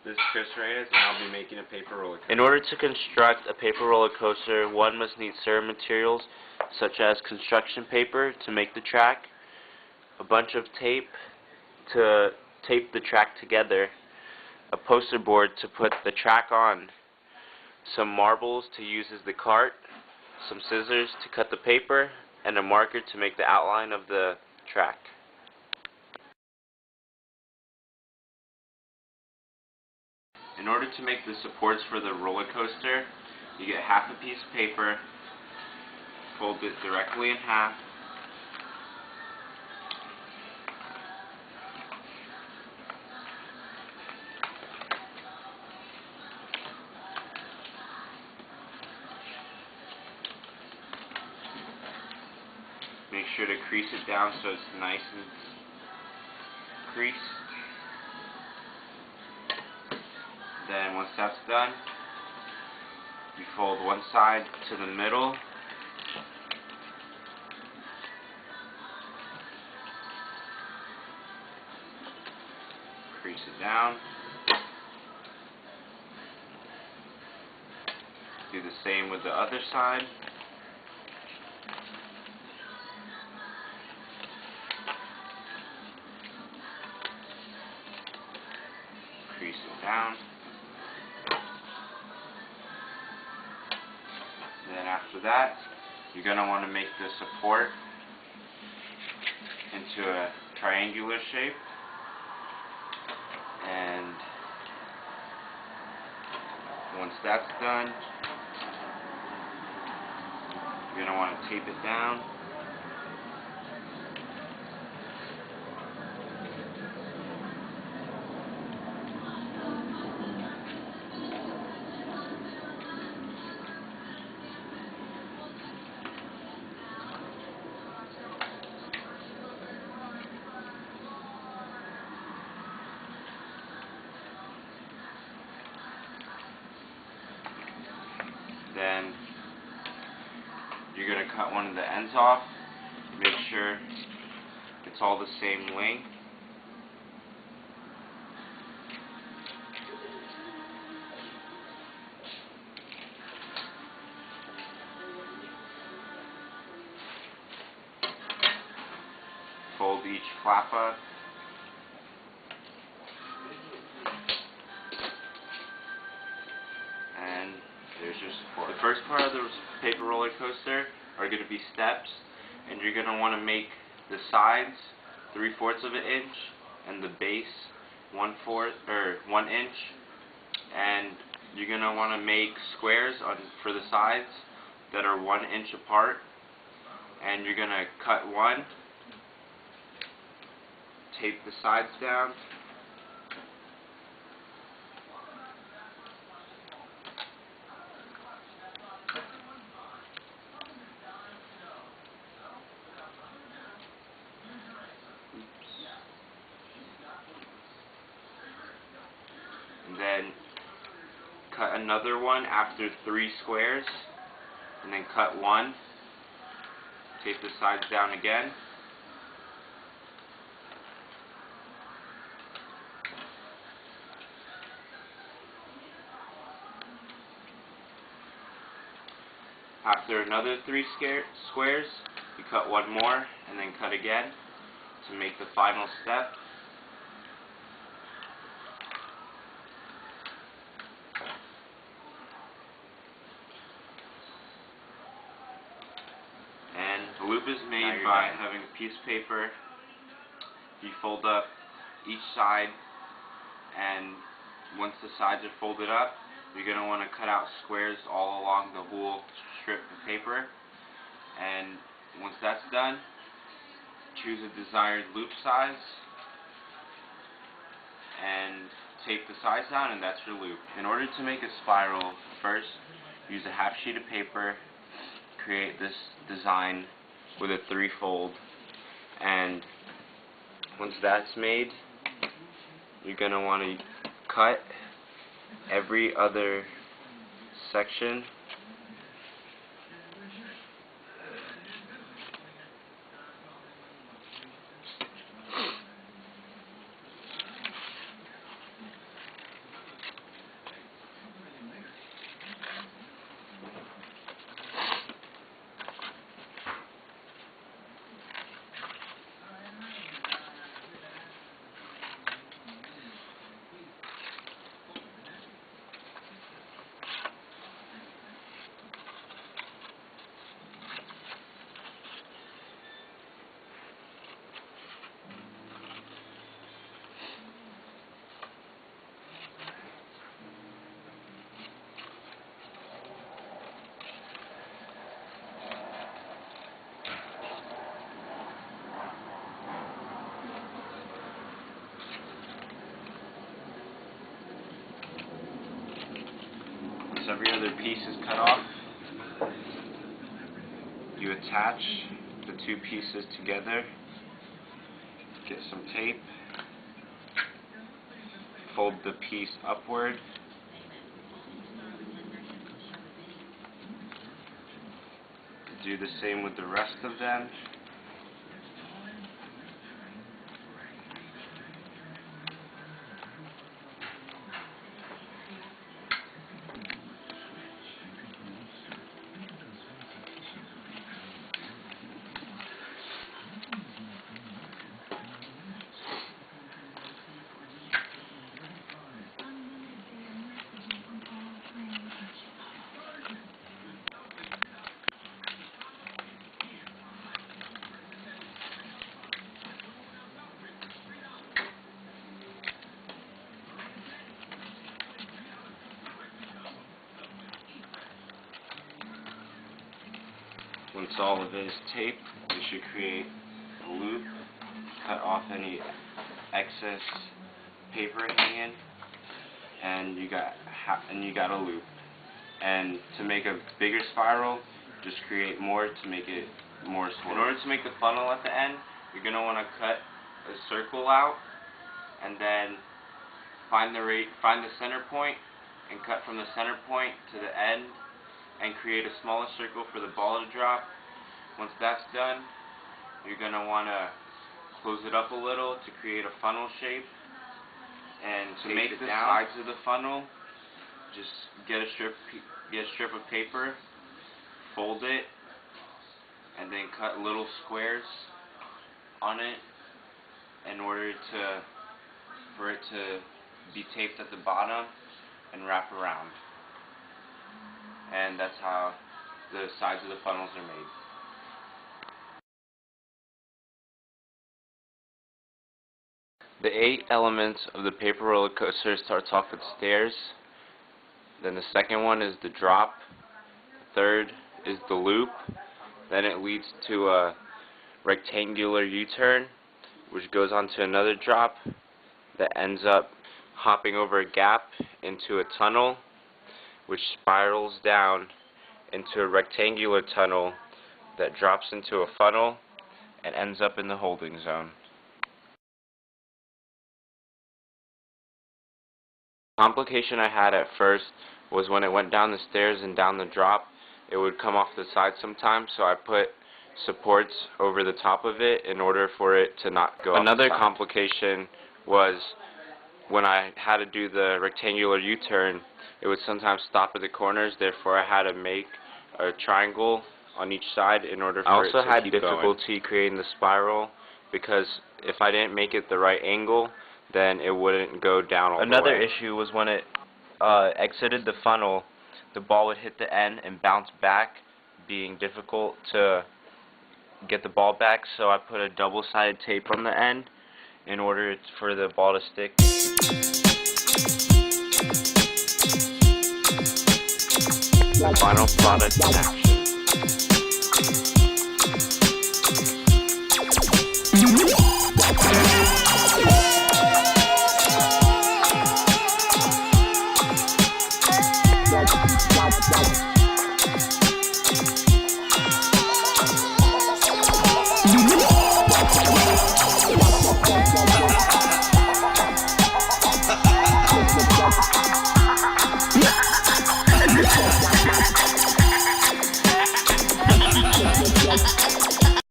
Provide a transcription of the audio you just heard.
This is Chris Reyes, and I'll be making a paper roller coaster. In order to construct a paper roller coaster, one must need certain materials such as construction paper to make the track, a bunch of tape to tape the track together, a poster board to put the track on, some marbles to use as the cart, some scissors to cut the paper, and a marker to make the outline of the track. In order to make the supports for the roller coaster, you get half a piece of paper, fold it directly in half, make sure to crease it down so it's nice and creased. Then once that's done, you fold one side to the middle, crease it down, do the same with the other side. Crease it down. Then after that, you're going to want to make the support into a triangular shape, and once that's done, you're going to want to tape it down. Then you're going to cut one of the ends off, make sure it's all the same length. Fold each flap up. And there's your support. The first part of the paper roller coaster are going to be steps, and you're going to want to make the sides 3/4 of an inch and the base 1 inch, and you're going to want to make squares for the sides that are 1 inch apart, and you're going to cut one, tape the sides down, and then cut another one after 3 squares, and then cut one, tape the sides down again, after another 3 squares, you cut one more, and then cut again to make the final step. And the loop is made by having a piece of paper. You fold up each side, and once the sides are folded up, you're going to want to cut out squares all along the whole strip of paper. And once that's done, choose a desired loop size and tape the sides down, and that's your loop. In order to make a spiral, first use a half sheet of paper, create this design with a 3-fold, and once that's made, you're going to want to cut every other section Once every other piece is cut off, you attach the two pieces together, get some tape, fold the piece upward, do the same with the rest of them. Once all of it is taped, you should create a loop, cut off any excess paper hanging, and you got a loop. And to make a bigger spiral, just create more to make it more swirl. In order to make the funnel at the end, you're going to want to cut a circle out, and then find the center point, and cut from the center point to the end, and create a smaller circle for the ball to drop. Once that's done, you're going to want to close it up a little to create a funnel shape. And to make the sides of the funnel, just get a strip of paper, fold it, and then cut little squares on it in order for it to be taped at the bottom and wrap around. And that's how the sides of the funnels are made. The 8 elements of the paper roller coaster starts off with stairs. Then the second one is the drop. The third is the loop. Then it leads to a rectangular U-turn, which goes on to another drop that ends up hopping over a gap into a tunnel, which spirals down into a rectangular tunnel that drops into a funnel and ends up in the holding zone. The complication I had at first was when it went down the stairs and down the drop, it would come off the side sometimes, so I put supports over the top of it in order for it to not go. Another complication was when I had to do the rectangular U-turn, it would sometimes stop at the corners, therefore I had to make a triangle on each side in order for it to keep going. I also had difficulty creating the spiral because if I didn't make it the right angle, then it wouldn't go down all the way. Another issue was when it exited the funnel, the ball would hit the end and bounce back, being difficult to get the ball back, so I put a double-sided tape on the end in order for the ball to stick. Final product in action.